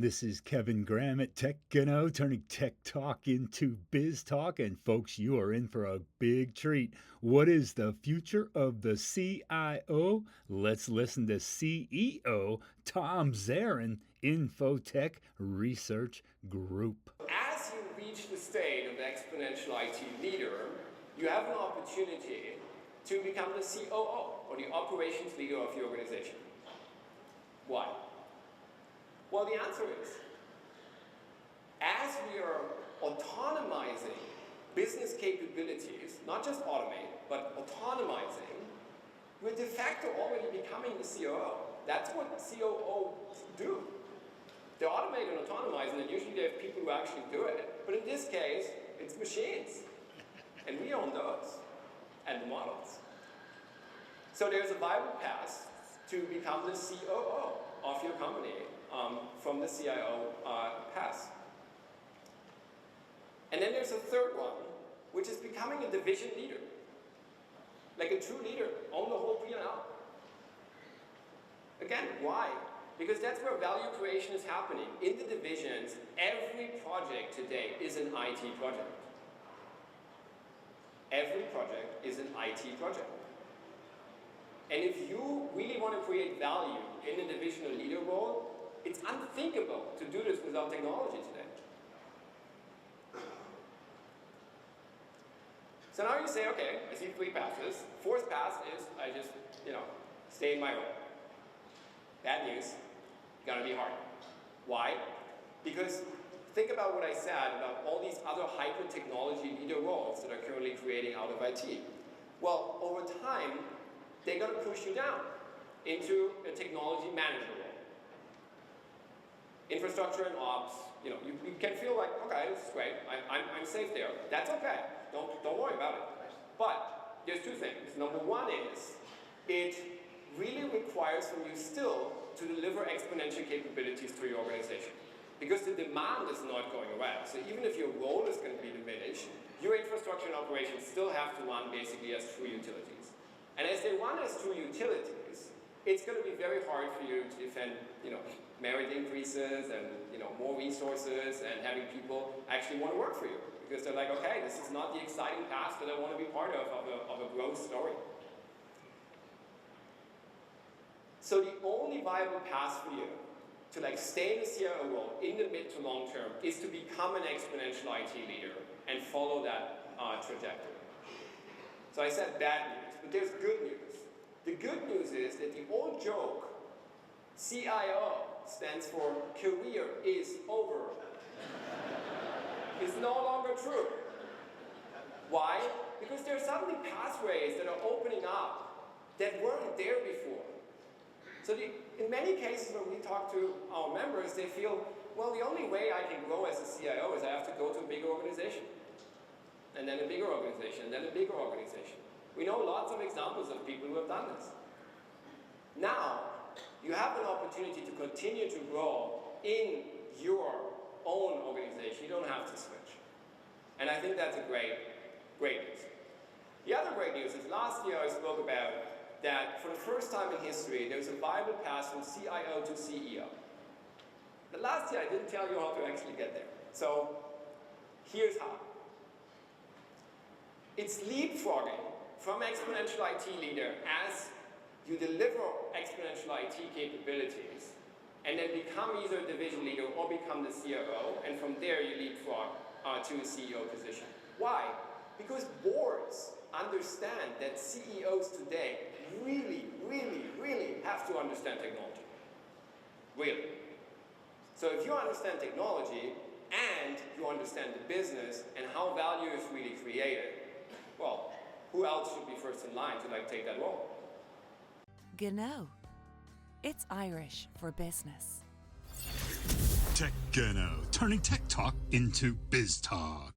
This is Kevin Graham at TechGno, turning Tech Talk into Biz Talk. And folks, you are in for a big treat. What is the future of the CIO? Let's listen to CEO Tom Zehren, Infotech Research Group. As you reach the state of the exponential IT leader, you have an opportunity to become the COO, or the operations leader of your organization. Why? Well, the answer is, as we are autonomizing business capabilities, not just automate, but autonomizing, we're de facto already becoming the COO. That's what COOs do. They automate and autonomize, and then usually they have people who actually do it. But in this case, it's machines. And we own those, and the models. So there's a viable path to become the COO of your company from the CIO path. And then there's a third one, which is becoming a division leader. Like a true leader, own the whole P&L. Again, why? Because that's where value creation is happening. In the divisions, every project today is an IT project. Every project is an IT project. And if you really want to create value in a divisional leader role, it's unthinkable to do this without technology today. So now you say, okay, I see three paths. Fourth path is I just, stay in my role. Bad news, gonna be hard. Why? Because think about what I said about all these other hyper-technology leader roles that are currently creating out of IT. Well, over time, they're going to push you down into a technology manager role. Infrastructure and ops, you can feel like, okay, this is great, I'm safe there. That's okay, don't worry about it. But there's two things. Number one is, it really requires from you still to deliver exponential capabilities to your organization. Because the demand is not going away. So even if your role is going to be diminished, your infrastructure and operations still have to run basically as true utilities. And as they run as true utilities, it's going to be very hard for you to defend, merit increases and, more resources and having people actually want to work for you. Because they're like, okay, this is not the exciting path that I want to be part of a growth story. So the only viable path for you to stay in the CIO role in the mid to long term is to become an exponential IT leader and follow that trajectory. So I said bad news, but there's good news. The good news is that the old joke, CIO stands for career is over, is no longer true. Why? Because there are suddenly pathways that are opening up that weren't there before. So in many cases when we talk to our members, they feel, well, the only way I can grow as a CIO is I have to go to a bigger organization. And then a bigger organization, and then a bigger organization. We know lots of examples of people who have done this. Now, you have an opportunity to continue to grow in your own organization. You don't have to switch. And I think that's a great news. The other great news is last year I spoke about that for the first time in history, there's a viable path from CIO to CEO. But last year I didn't tell you how to actually get there. So here's how. It's leapfrogging from exponential IT leader as you deliver exponential IT capabilities and then become either a division leader or become the CIO, and from there you leapfrog to a CEO position. Why? Because boards understand that CEOs today really have to understand technology. Really. So if you understand technology and you understand the business and how value is really created, well, who else should be first in line to take that role? Gno. It's Irish for business. TechGno, turning Tech Talk into Biz Talk.